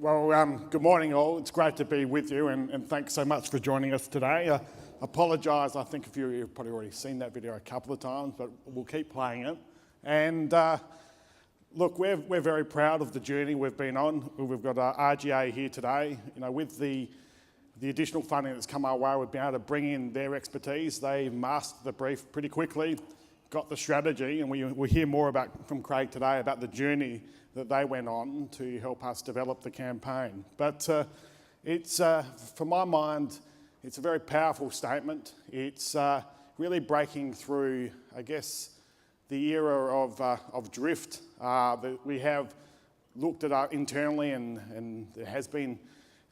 Good morning all. It's great to be with you and thanks so much for joining us today. I apologise, I think a few of you have probably already seen that video a couple of times, but we'll keep playing it. And look, we're very proud of the journey we've been on. We've got RGA here today. You know, with the additional funding that's come our way, we've been able to bring in their expertise. They mastered the brief pretty quickly, got the strategy, and we'll hear more from Craig today about the journey that they went on to help us develop the campaign. But it's, from my mind, it's a very powerful statement. It's really breaking through, I guess, the era of drift that we have looked at internally, and there has been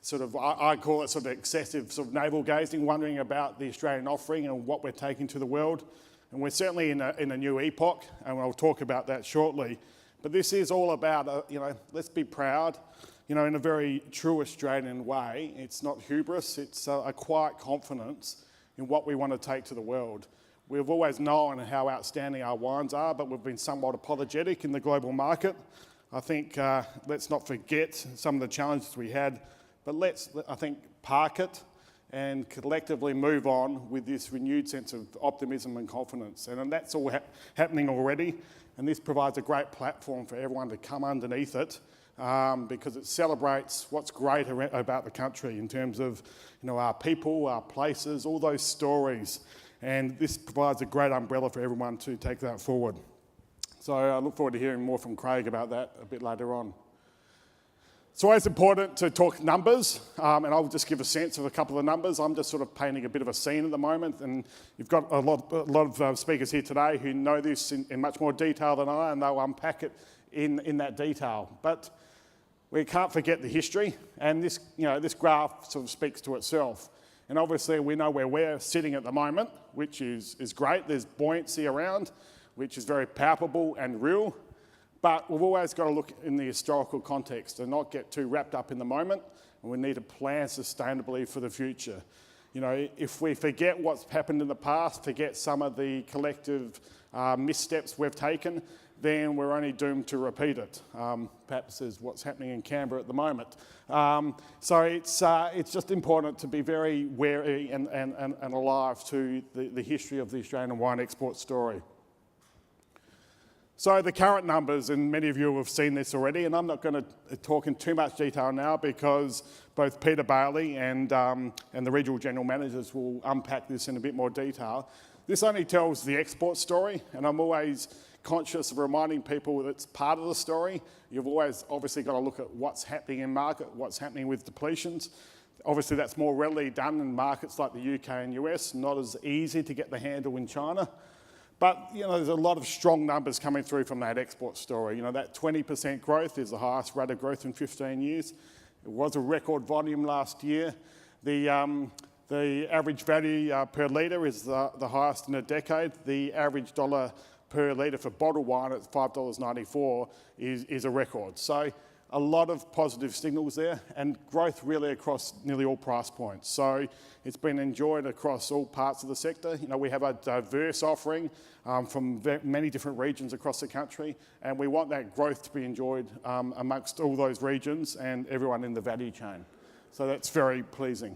sort of, I call it sort of excessive sort of navel gazing, wondering about the Australian offering and what we're taking to the world. And we're certainly in a new epoch, and I'll talk about that shortly. But this is all about, let's be proud, in a very true Australian way. It's not hubris, it's a quiet confidence in what we want to take to the world. We've always known how outstanding our wines are, but we've been somewhat apologetic in the global market. I think let's not forget some of the challenges we had, but let's, I think, park it and collectively move on with this renewed sense of optimism and confidence. And that's all happening already. And this provides a great platform for everyone to come underneath it because it celebrates what's great about the country in terms of our people, our places, all those stories. And this provides a great umbrella for everyone to take that forward. So I look forward to hearing more from Craig about that a bit later on. It's always important to talk numbers, and I'll just give a sense of a couple of numbers. I'm just sort of painting a bit of a scene at the moment, and you've got a lot of speakers here today who know this in much more detail than I, and they'll unpack it in that detail. But we can't forget the history, and this graph sort of speaks to itself. And obviously we know where we're sitting at the moment, which is great. There's buoyancy around, which is very palpable and real. But we've always got to look in the historical context and not get too wrapped up in the moment, and we need to plan sustainably for the future. If we forget what's happened in the past, forget some of the collective missteps we've taken, then we're only doomed to repeat it. Perhaps is what's happening in Canberra at the moment. So it's just important to be very wary and alive to the history of the Australian wine export story. So the current numbers, and many of you have seen this already, and I'm not going to talk in too much detail now because both Peter Bailey and the regional general managers will unpack this in a bit more detail. This only tells the export story, and I'm always conscious of reminding people that it's part of the story. You've always obviously got to look at what's happening in market, what's happening with depletions. Obviously that's more readily done in markets like the UK and US, not as easy to get the handle in China. But there's a lot of strong numbers coming through from that export story. That 20% growth is the highest rate of growth in 15 years. It was a record volume last year. The average value per litre is the highest in a decade. The average dollar per litre for bottled wine at $5.94 is a record. So a lot of positive signals there, and growth really across nearly all price points. So it's been enjoyed across all parts of the sector. We have a diverse offering from many different regions across the country, and we want that growth to be enjoyed amongst all those regions and everyone in the value chain. So that's very pleasing.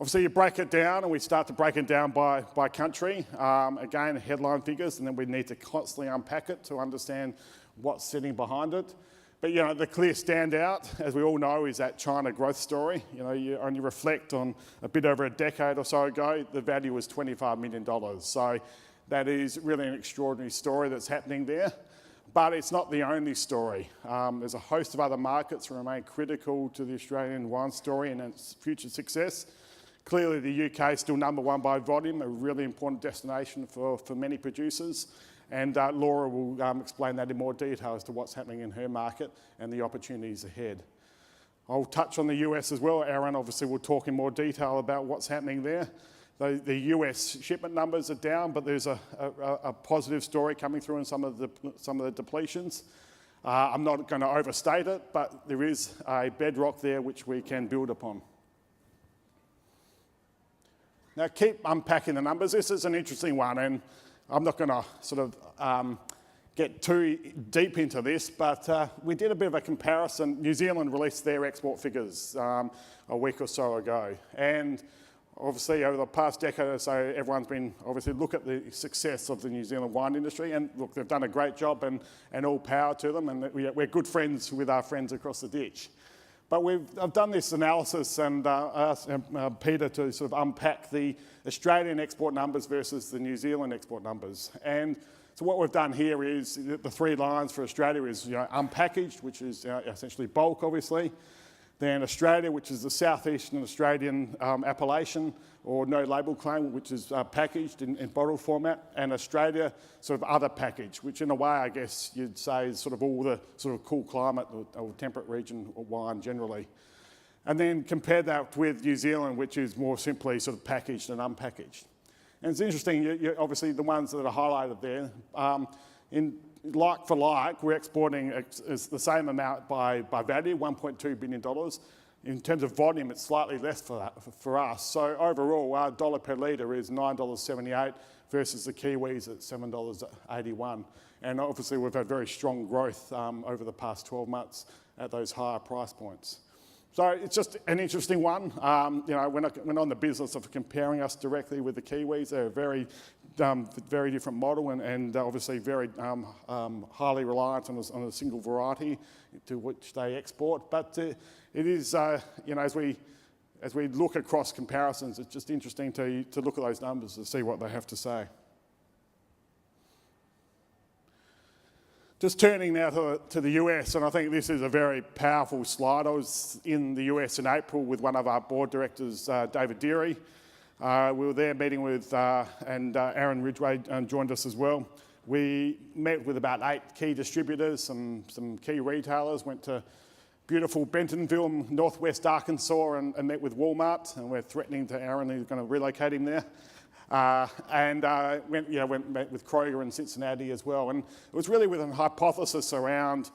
Obviously, you break it down, and we start to break it down by country. Again, headline figures, and then we need to constantly unpack it to understand what's sitting behind it. But the clear standout, as we all know, is that China growth story. You only reflect on a bit over a decade or so ago, the value was $25 million. So that is really an extraordinary story that's happening there. But it's not the only story. There's a host of other markets that remain critical to the Australian wine story and its future success. Clearly, the UK is still number one by volume, a really important destination for many producers. And Laura will explain that in more detail as to what's happening in her market and the opportunities ahead. I'll touch on the US as well. Aaron obviously will talk in more detail about what's happening there. The US shipment numbers are down, but there's a positive story coming through in some of the depletions. I'm not going to overstate it, but there is a bedrock there which we can build upon. Now keep unpacking the numbers. This is an interesting one, and I'm not going to sort of get too deep into this, but we did a bit of a comparison. New Zealand released their export figures a week or so ago, and obviously over the past decade or so, everyone's been obviously look at the success of the New Zealand wine industry, and look, they've done a great job, and all power to them, and we're good friends with our friends across the ditch. But I've done this analysis and asked Peter to sort of unpack the Australian export numbers versus the New Zealand export numbers. And so what we've done here is the three lines for Australia is unpackaged, which is essentially bulk, obviously. Then Australia, which is the southeastern Australian appellation, or no label claim, which is packaged in bottle format, and Australia, sort of other package, which in a way, I guess you'd say is sort of all the sort of cool climate or temperate region wine generally. And then compare that with New Zealand, which is more simply sort of packaged and unpackaged. And it's interesting, obviously the ones that are highlighted there, in like for like, we're exporting the same amount by value, $1.2 billion. In terms of volume, it's slightly less for us. So overall, our dollar per litre is $9.78 versus the Kiwis at $7.81. And obviously, we've had very strong growth over the past 12 months at those higher price points. So it's just an interesting one. We're not in the business of comparing us directly with the Kiwis. They're a very different model and obviously very highly reliant on a single variety to which they export. But it is, as we look across comparisons, it's just interesting to look at those numbers to see what they have to say. Just turning now to the US, and I think this is a very powerful slide. I was in the US in April with one of our board directors, David Deary. We were there meeting with, and Aaron Ridgway joined us as well. We met with about 8 key distributors, some key retailers, went to beautiful Bentonville, northwest Arkansas, and met with Walmart, and we're threatening to Aaron, he's going to relocate him there. Met with Kroger in Cincinnati as well. And it was really with a hypothesis around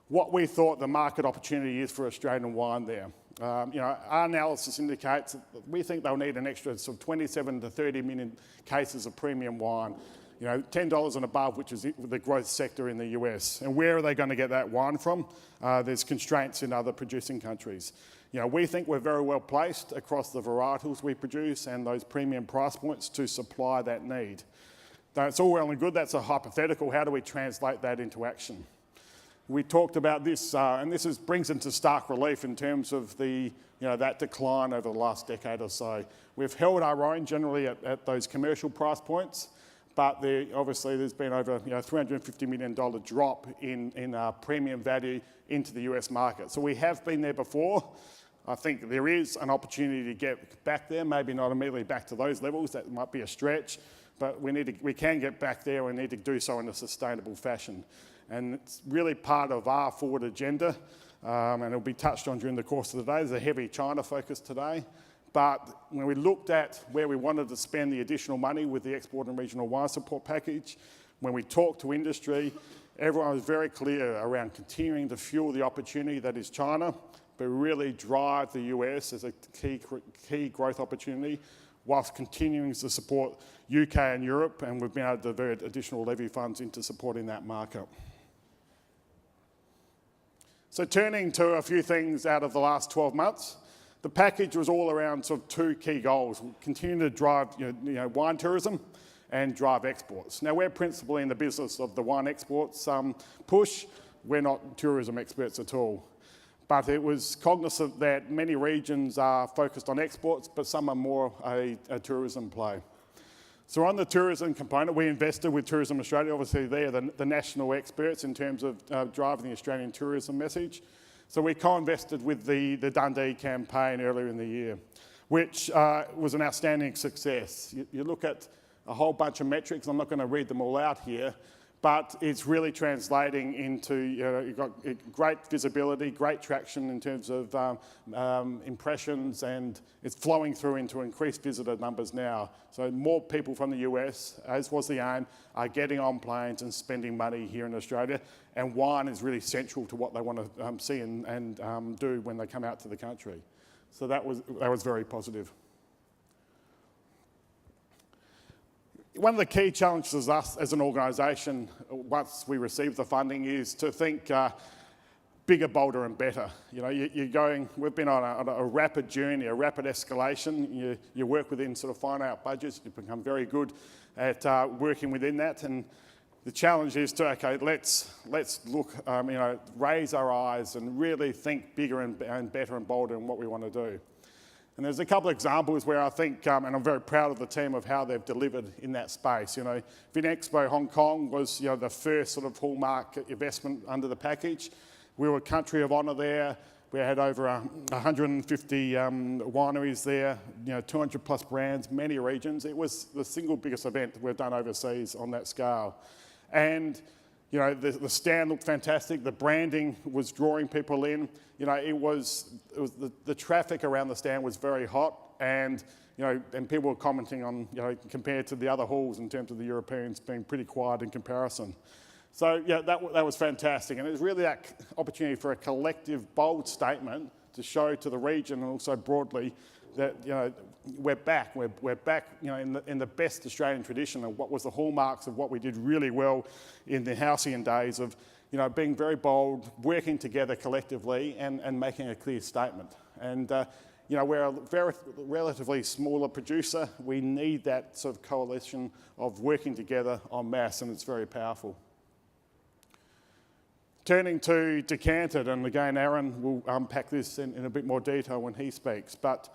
what we thought the market opportunity is for Australian wine there. Our analysis indicates that we think they'll need an extra sort of 27 to 30 million cases of premium wine, $10 and above, which is the growth sector in the US. And where are they going to get that wine from? There's constraints in other producing countries. We think we're very well placed across the varietals we produce and those premium price points to supply that need. It's all well and good. That's a hypothetical. How do we translate that into action? We talked about this, and this brings into stark relief in terms of that decline over the last decade or so. We've held our own generally at those commercial price points, but obviously there's been over $350 million drop in premium value into the US market. So we have been there before. I think there is an opportunity to get back there, maybe not immediately back to those levels. That might be a stretch, but we can get back there. We need to do so in a sustainable fashion. And it's really part of our forward agenda, and it'll be touched on during the course of the day. There's a heavy China focus today. But when we looked at where we wanted to spend the additional money with the Export and Regional Wine Support Package, when we talked to industry, everyone was very clear around continuing to fuel the opportunity that is China, but really drive the US as a key growth opportunity, whilst continuing to support UK and Europe, and we've been able to divert additional levy funds into supporting that market. So turning to a few things out of the last 12 months, the package was all around sort of 2 key goals: continue to drive wine tourism and drive exports. Now we're principally in the business of the wine exports push. We're not tourism experts at all. But it was cognizant that many regions are focused on exports, but some are more a tourism play. So on the tourism component, we invested with Tourism Australia. Obviously, they're the national experts in terms of driving the Australian tourism message. So we co-invested with the Dundee campaign earlier in the year, which was an outstanding success. You look at a whole bunch of metrics. I'm not going to read them all out here, but it's really translating into, you've got great visibility, great traction in terms of impressions, and it's flowing through into increased visitor numbers now. So more people from the US, as was the aim, are getting on planes and spending money here in Australia, and wine is really central to what they want to see and do when they come out to the country. So that was very positive. one of the key challenges us as an organisation, once we receive the funding, is to think bigger, bolder and better. You know, we've been on a rapid journey, a rapid escalation. You work within sort of finite budgets, you become very good at working within that. And the challenge is to, okay, let's look, you know, raise our eyes and really think bigger and better and bolder in what we want to do. And there's a couple of examples where I think, and I'm very proud of the team of how they've delivered in that space. You know, Vinexpo Hong Kong was, you know, the first sort of hallmark investment under the package. We were country of honour there. We had over 150 wineries there, you know, 200 plus brands, many regions. It was the single biggest event we've done overseas on that scale. And you know, the stand looked fantastic. The branding was drawing people in. You know, the traffic around the stand was very hot, and you know, and people were commenting on, you know, compared to the other halls in terms of the Europeans being pretty quiet in comparison. So yeah, that was fantastic, and it was really that opportunity for a collective, bold statement to show to the region and also broadly that, you know, we're back. We're back, you know, in the best Australian tradition of what was the hallmarks of what we did really well in the halcyon days of, you know, being very bold, working together collectively and making a clear statement. And you know, we're a very relatively smaller producer. We need that sort of coalition of working together en masse, and it's very powerful. Turning to Decanted, and again, Aaron will unpack this in a bit more detail when he speaks, but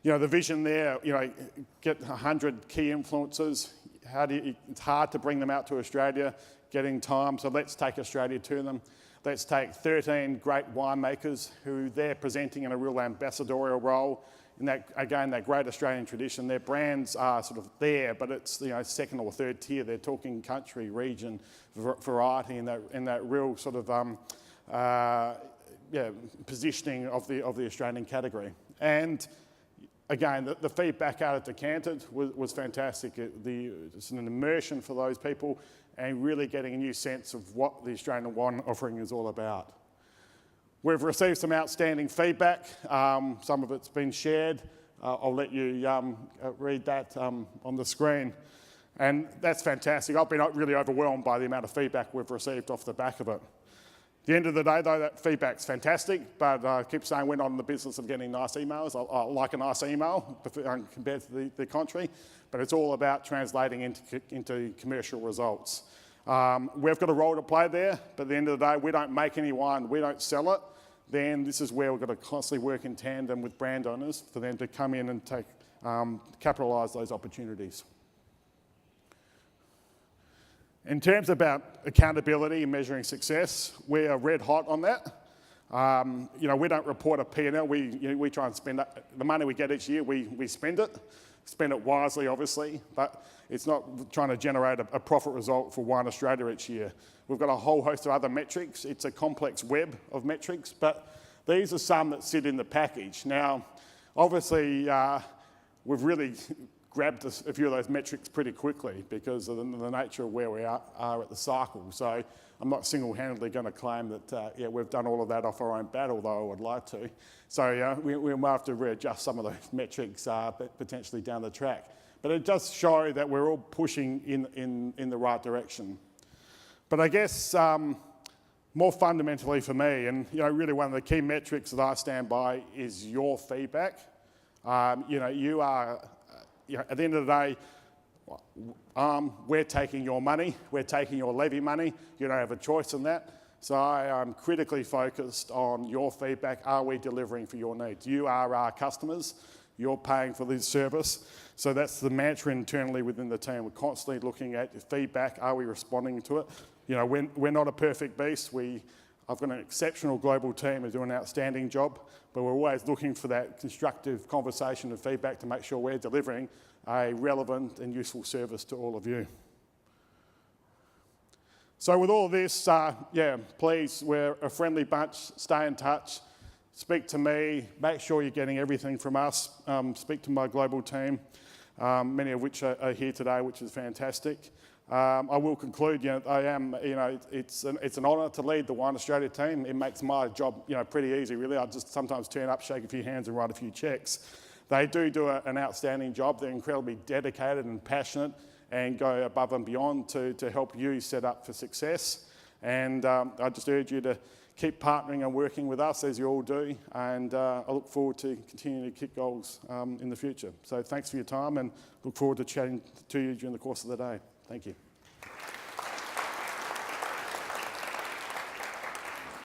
you know, the vision there, you know, get 100 key influencers. It's hard to bring them out to Australia, getting time, so let's take Australia to them. Let's take 13 great winemakers who they're presenting in a real ambassadorial role. In that, again, that great Australian tradition, their brands are sort of there, but it's, you know, second or third tier. They're talking country, region, variety, in that real sort of positioning of the Australian category. And again, the feedback out of Decanted was fantastic. It's an immersion for those people and really getting a new sense of what the Australian wine offering is all about. We've received some outstanding feedback. Some of it's been shared. I'll let you read that on the screen. And that's fantastic. I've been really overwhelmed by the amount of feedback we've received off the back of it. At the end of the day, though, that feedback's fantastic, but I keep saying we're not in the business of getting nice emails. I like a nice email compared to the contrary, but it's all about translating into commercial results. We've got a role to play there, but at the end of the day, we don't make any wine, we don't sell it. Then this is where we've got to constantly work in tandem with brand owners for them to come in and capitalise those opportunities. In terms about accountability and measuring success, we are red hot on that. You know, we don't report a P&L. We try and spend the money we get each year. We spend it wisely, obviously, but it's not trying to generate a profit result for Wine Australia each year. We've got a whole host of other metrics. It's a complex web of metrics, but these are some that sit in the package. Now, obviously, we've really grabbed a few of those metrics pretty quickly because of the nature of where we are at the cycle. So I'm not single-handedly going to claim that we've done all of that off our own bat, although I would like to. So we might have to readjust some of those metrics potentially down the track. But it does show that we're all pushing in the right direction. But I guess more fundamentally for me, and you know, really one of the key metrics that I stand by is your feedback. You know, you are. You know, at the end of the day, we're taking your money, we're taking your levy money, you don't have a choice in that. So I am critically focused on your feedback. Are we delivering for your needs? You are our customers, you're paying for this service. So that's the mantra internally within the team. We're constantly looking at feedback, are we responding to it? You know, we're not a perfect beast. I've got an exceptional global team who do an outstanding job, but we're always looking for that constructive conversation and feedback to make sure we're delivering a relevant and useful service to all of you. So with all of this, please, we're a friendly bunch. Stay in touch. Speak to me. Make sure you're getting everything from us. Speak to my global team, many of which are here today, which is fantastic. I will conclude, it's an honour to lead the Wine Australia team. It makes my job, pretty easy, really. I just sometimes turn up, shake a few hands and write a few cheques. They do an outstanding job. They're incredibly dedicated and passionate and go above and beyond to help you set up for success. And I just urge you to keep partnering and working with us as you all do, and I look forward to continuing to kick goals in the future. So thanks for your time, and look forward to chatting to you during the course of the day. Thank you.